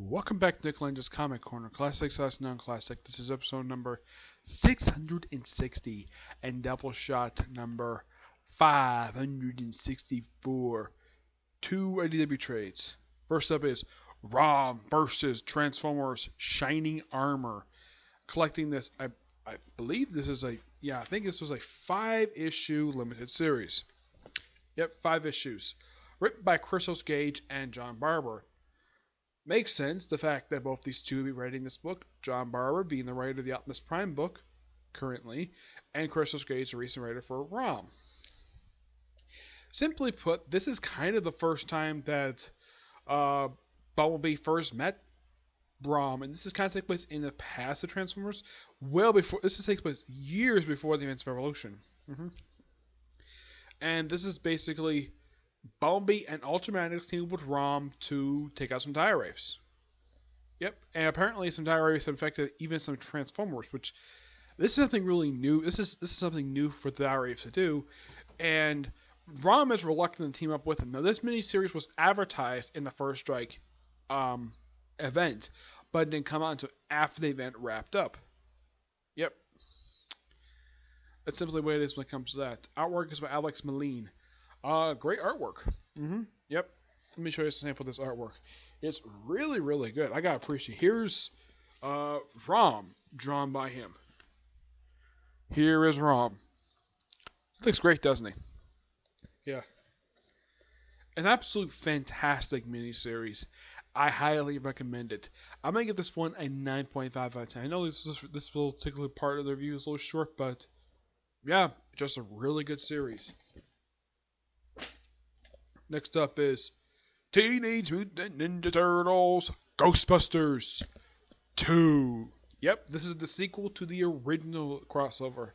Welcome back to Nick Lenz's Comic Corner, Classic/Non-Classic. This is episode number 660 and Doubleshot number 564. Two IDW trades. First up is Rom versus Transformers Shining Armor. Collecting this, I believe this is I think this was a 5-issue limited series. Yep, 5 issues. Written by Christos Gage and John Barber. Makes sense, the fact that both these two will be writing this book, John Barber being the writer of the Optimus Prime book, currently, and Christos Gage, the recent writer for ROM. Simply put, this is kind of the first time that Bumblebee first met ROM, and this is kind of take place in the past of Transformers, well before, this takes place years before the events of Revolution. And this is basically Bumblebee and Ultramanix teamed with ROM to take out some Dire Wraiths. Yep, and apparently some Dire Wraiths infected even some Transformers, which this is something really new. This is something new for the Dire Wraiths to do, and ROM is reluctant to team up with them. Now, this miniseries was advertised in the First Strike event, but it didn't come out until after the event wrapped up. Yep. That's simply the way it is when it comes to that. Artwork is by Alex Moline. Great artwork. Yep. Let me show you a sample of this artwork. It's really, really good. I gotta appreciate. Here's ROM drawn by him. Here is ROM. Looks great, doesn't he? Yeah. An absolute fantastic miniseries. I highly recommend it. I'm gonna give this one a 9.5 out of 10. I know this particular part of the review is a little short, but yeah, just a really good series. Next up is Teenage Mutant Ninja Turtles Ghostbusters 2. Yep, this is the sequel to the original crossover.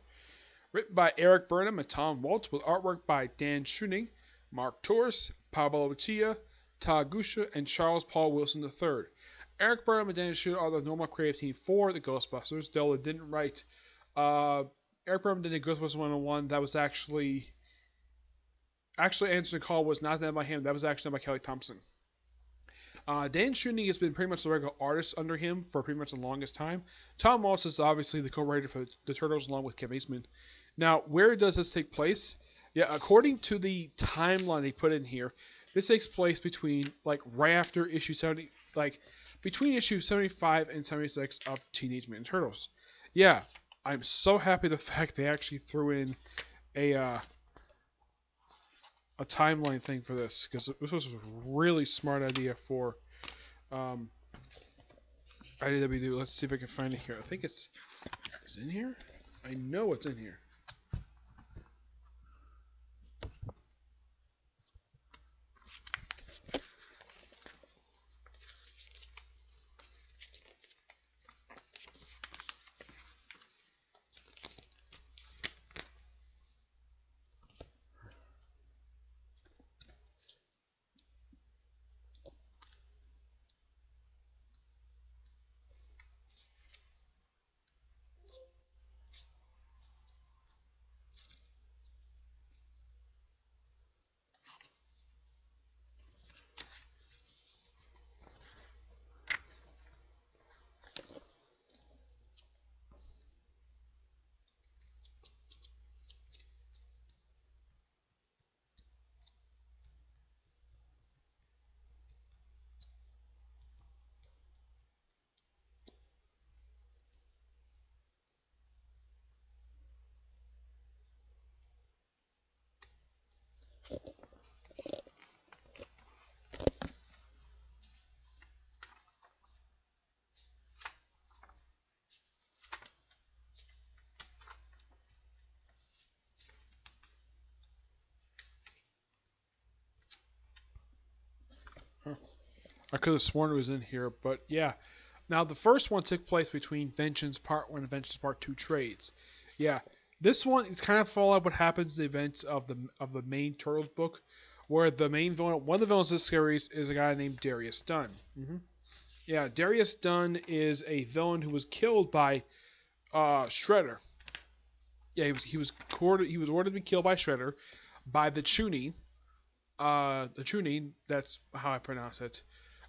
Written by Eric Burnham and Tom Waltz, with artwork by Dan Schoening, Mark Torres, Pablo Chia, Todd Gusha, and Charles Paul Wilson III. Eric Burnham and Dan Schoening are the normal creative team for the Ghostbusters, though it didn't write. Eric Burnham did Ghostbusters 101. That was actually answering the call was not done by him. That was actually done by Kelly Thompson. Dan Schoening has been pretty much the regular artist under him for pretty much the longest time. Tom Waltz is obviously the co-writer for the Turtles along with Kevin Eastman. Now, where does this take place? Yeah, according to the timeline they put in here, this takes place between, right after issue 70, between issue 75 and 76 of Teenage Mutant Turtles. Yeah, I'm so happy the fact they actually threw in a timeline thing for this, because this was a really smart idea for IDW. Let's see if I can find it here. I think it's in here. I know it's in here. I could have sworn it was in here, but yeah. Now, the first one took place between Vengeance Part 1 and Vengeance Part 2 trades. Yeah, this one is kind of follow up what happens in the events of the main Turtles book, where the main villain, one of the villains of this series, is a guy named Darius Dunn. Yeah, Darius Dunn is a villain who was killed by Shredder. Yeah, he was ordered to be killed by Shredder by the Chuny. That's how I pronounce it.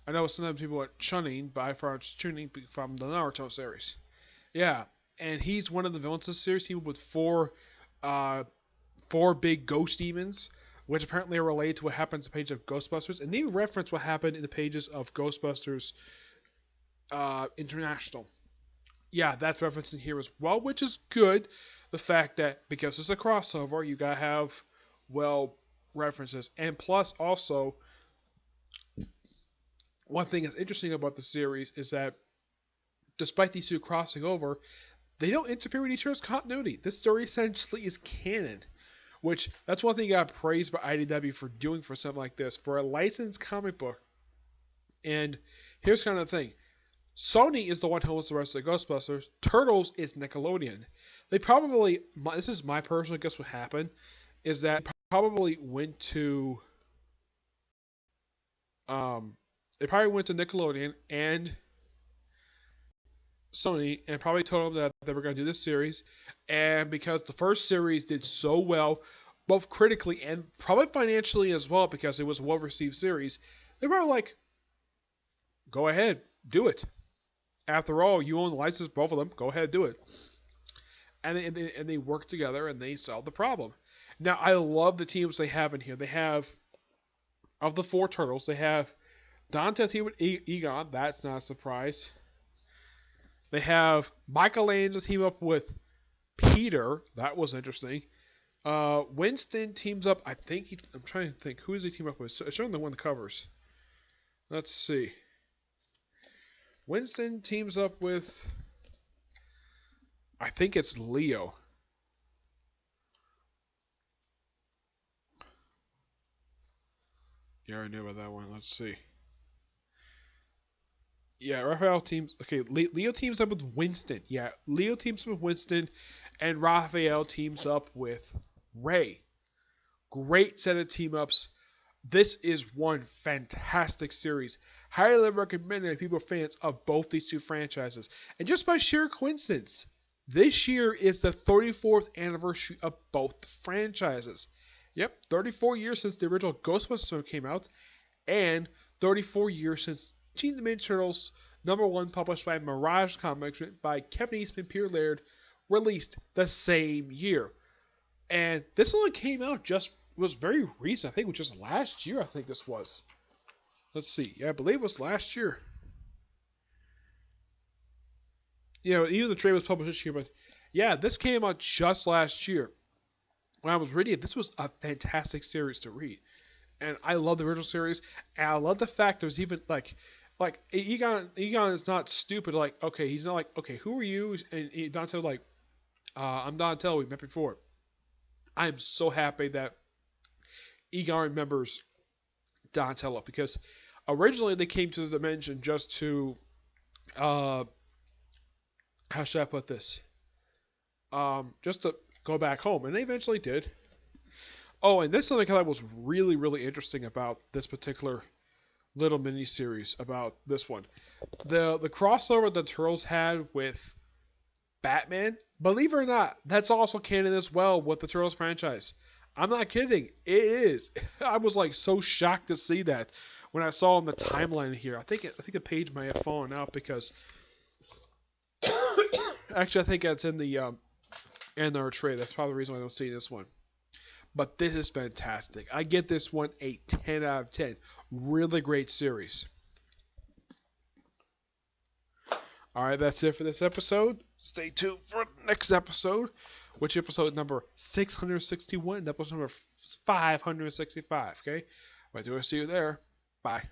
I know sometimes people are chunning, but I thought it's tuning from the Naruto series. Yeah, and he's one of the villains of the series. He with uh, four big ghost demons, which apparently are related to what happens in the page of Ghostbusters, and they reference what happened in the pages of Ghostbusters International. Yeah, that's referencing here as well, which is good. The fact that because it's a crossover, you gotta have well references, and plus also one thing that's interesting about the series is that despite these two crossing over, they don't interfere with each other's continuity. This story essentially is canon, which that's one thing I got praised by IDW for doing for something like this for a licensed comic book. And here's kind of the thing: Sony is the one who owns the rest of the Ghostbusters. Turtles is Nickelodeon. They probably, this is my personal guess, what happened is that probably went to they probably went to Nickelodeon and Sony and probably told them that they were going to do this series. And because the first series did so well, both critically and probably financially as well, because it was a well received series, they were like, go ahead, do it. After all, you own the license, both of them, go ahead, do it. And they work together and they solve the problem. Now, I love the teams they have in here. They have, of the four turtles, they have Dante team with Egon. That's not a surprise. They have Michelangelo team up with Peter. That was interesting. Winston teams up. I'm trying to think. Who does he team up with? It's showing the one that covers. Let's see. Winston teams up with. I think it's Leo. Yeah, I knew about that one. Let's see. Yeah, Raphael teams. Okay, Leo teams up with Winston. Yeah, Leo teams up with Winston, and Raphael teams up with Ray. Great set of team ups. This is one fantastic series. Highly recommended to people fans of both these two franchises. And just by sheer coincidence, this year is the 34th anniversary of both franchises. Yep, 34 years since the original Ghostbusters came out, and 34 years since Teenage Mutant Ninja Turtles #1, published by Mirage Comics, written by Kevin Eastman, Peter Laird, released the same year. And this only came out was very recent. I think it was just last year. I think this was. Let's see. Yeah, I believe it was last year. Even the trade was published this year, but yeah, this came out just last year. When I was reading it, this was a fantastic series to read. And I love the original series, and I love the fact there's even like Egon is not stupid. Like, okay, he's not like, okay, who are you? And Donatello like, I'm Donatello. We met before. I'm so happy that Egon remembers Donatello, because originally they came to the dimension just to, how should I put this? Just to go back home, and they eventually did. Oh, and this is something I thought was really, really interesting about this particular little mini series about this one. The crossover the Turtles had with Batman, believe it or not, that's also canon as well with the Turtles franchise. I'm not kidding. It is. I was like so shocked to see that when I saw on the timeline here. I think the page might have fallen out because actually I think that's in our trade. That's probably the reason why I don't see this one. But this is fantastic. I get this one a 10 out of 10. Really great series. Alright, that's it for this episode. Stay tuned for the next episode, which episode number 661, episode number 565. Okay? But I do see you there. Bye.